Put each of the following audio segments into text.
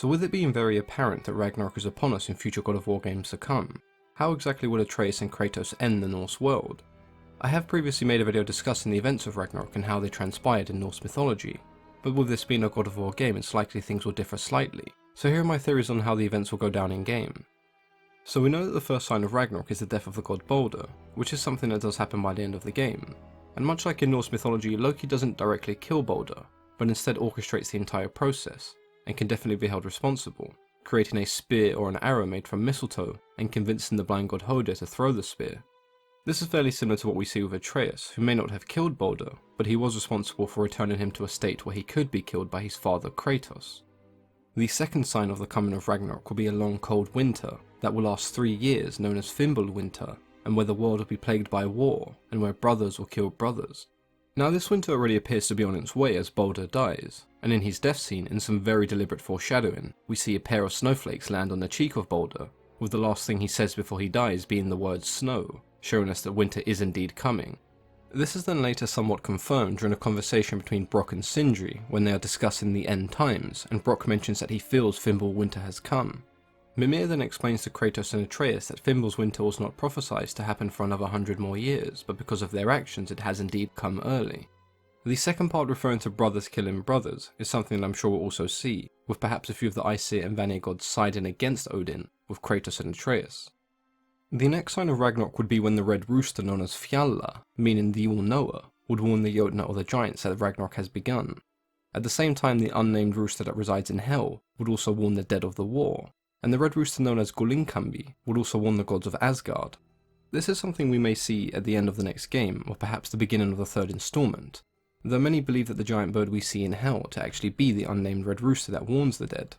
So with it being very apparent that Ragnarok is upon us in future God of War games to come, how exactly will Atreus and Kratos end the Norse world? I have previously made a video discussing the events of Ragnarok and how they transpired in Norse mythology, but with this being a God of War game it's likely things will differ slightly, so here are my theories on how the events will go down in game. So we know that the first sign of Ragnarok is the death of the god Balder, which is something that does happen by the end of the game, and much like in Norse mythology, Loki doesn't directly kill Balder, but instead orchestrates the entire process, and can definitely be held responsible, creating a spear or an arrow made from mistletoe and convincing the blind god Hoder to throw the spear. This is fairly similar to what we see with Atreus, who may not have killed Balder, but he was responsible for returning him to a state where he could be killed by his father Kratos. The second sign of the coming of Ragnarok will be a long cold winter that will last 3 years, known as Fimbulwinter, and where the world will be plagued by war, and where brothers will kill brothers. Now this winter already appears to be on its way as Balder dies, and in his death scene, in some very deliberate foreshadowing, we see a pair of snowflakes land on the cheek of Balder, with the last thing he says before he dies being the word snow, showing us that winter is indeed coming. This is then later somewhat confirmed during a conversation between Brock and Sindri when they are discussing the end times, and Brock mentions that he feels Fimbulwinter has come. Mimir then explains to Kratos and Atreus that Fimbul's winter was not prophesied to happen for another 100 more years, but because of their actions it has indeed come early. The second part, referring to brothers killing brothers, is something that I'm sure we'll also see, with perhaps a few of the Aesir and Vanir gods siding against Odin, with Kratos and Atreus. The next sign of Ragnarok would be when the red rooster known as Fjalla, meaning the all-knower, would warn the Jotnar or the giants that Ragnarok has begun. At the same time, the unnamed rooster that resides in Hell would also warn the dead of the war, and the red rooster known as Gullinkambi would also warn the gods of Asgard. This is something we may see at the end of the next game, or perhaps the beginning of the third installment, though many believe that the giant bird we see in Hell to actually be the unnamed red rooster that warns the dead.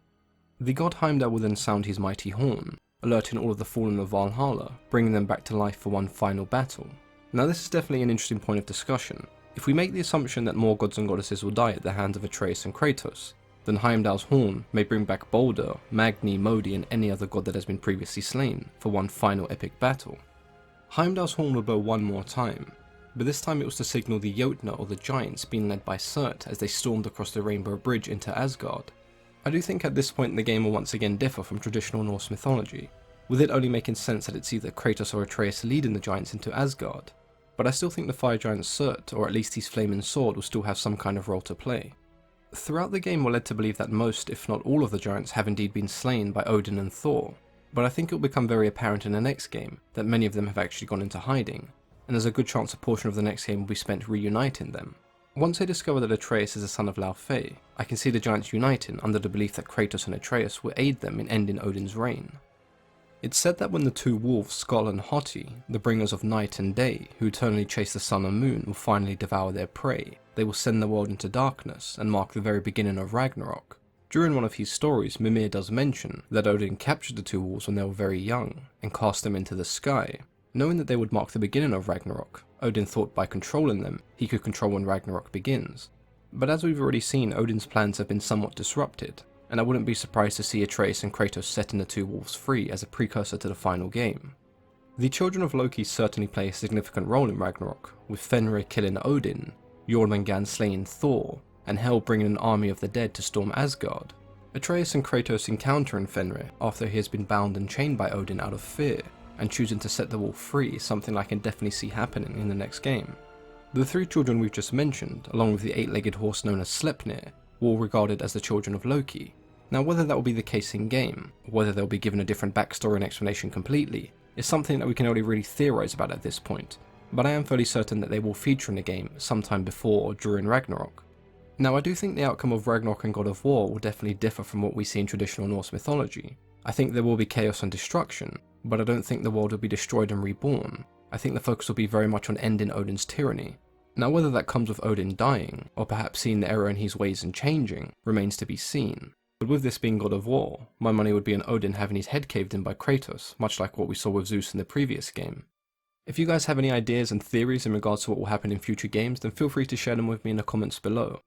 The god Heimdall will then sound his mighty horn, alerting all of the fallen of Valhalla, bringing them back to life for one final battle. Now this is definitely an interesting point of discussion. If we make the assumption that more gods and goddesses will die at the hands of Atreus and Kratos, then Heimdall's horn may bring back Balder, Magni, Modi and any other god that has been previously slain for one final epic battle. Heimdall's horn will blow one more time, but this time it was to signal the Jotnar or the giants being led by Surt as they stormed across the Rainbow Bridge into Asgard. I do think at this point the game will once again differ from traditional Norse mythology, with it only making sense that it's either Kratos or Atreus leading the giants into Asgard, but I still think the fire giant Surt, or at least his flaming sword, will still have some kind of role to play. Throughout the game we're led to believe that most, if not all of the giants have indeed been slain by Odin and Thor, but I think it will become very apparent in the next game that many of them have actually gone into hiding, and there's a good chance a portion of the next game will be spent reuniting them. Once I discover that Atreus is a son of Laufey, I can see the giants uniting under the belief that Kratos and Atreus will aid them in ending Odin's reign. It's said that when the two wolves, Skoll and Hoti, the bringers of night and day, who eternally chase the sun and moon, will finally devour their prey, they will send the world into darkness and mark the very beginning of Ragnarok. During one of his stories, Mimir does mention that Odin captured the two wolves when they were very young, and cast them into the sky. Knowing that they would mark the beginning of Ragnarok, Odin thought by controlling them, he could control when Ragnarok begins. But as we've already seen, Odin's plans have been somewhat disrupted, and I wouldn't be surprised to see Atreus and Kratos setting the two wolves free as a precursor to the final game. The children of Loki certainly play a significant role in Ragnarok, with Fenrir killing Odin, Jormungand slaying Thor, and Hel bringing an army of the dead to storm Asgard. Atreus and Kratos encountering Fenrir after he has been bound and chained by Odin out of fear, and choosing to set the wolf free is something I can definitely see happening in the next game. The three children we've just mentioned, along with the eight-legged horse known as Sleipnir, were all regarded as the children of Loki. Now whether that will be the case in game, or whether they'll be given a different backstory and explanation completely, is something that we can only really theorise about at this point, but I am fairly certain that they will feature in the game sometime before or during Ragnarok. Now I do think the outcome of Ragnarok and God of War will definitely differ from what we see in traditional Norse mythology. I think there will be chaos and destruction, but I don't think the world will be destroyed and reborn. I think the focus will be very much on ending Odin's tyranny. Now whether that comes with Odin dying, or perhaps seeing the error in his ways and changing, remains to be seen. But with this being God of War, my money would be on Odin having his head caved in by Kratos, much like what we saw with Zeus in the previous game. If you guys have any ideas and theories in regards to what will happen in future games, then feel free to share them with me in the comments below.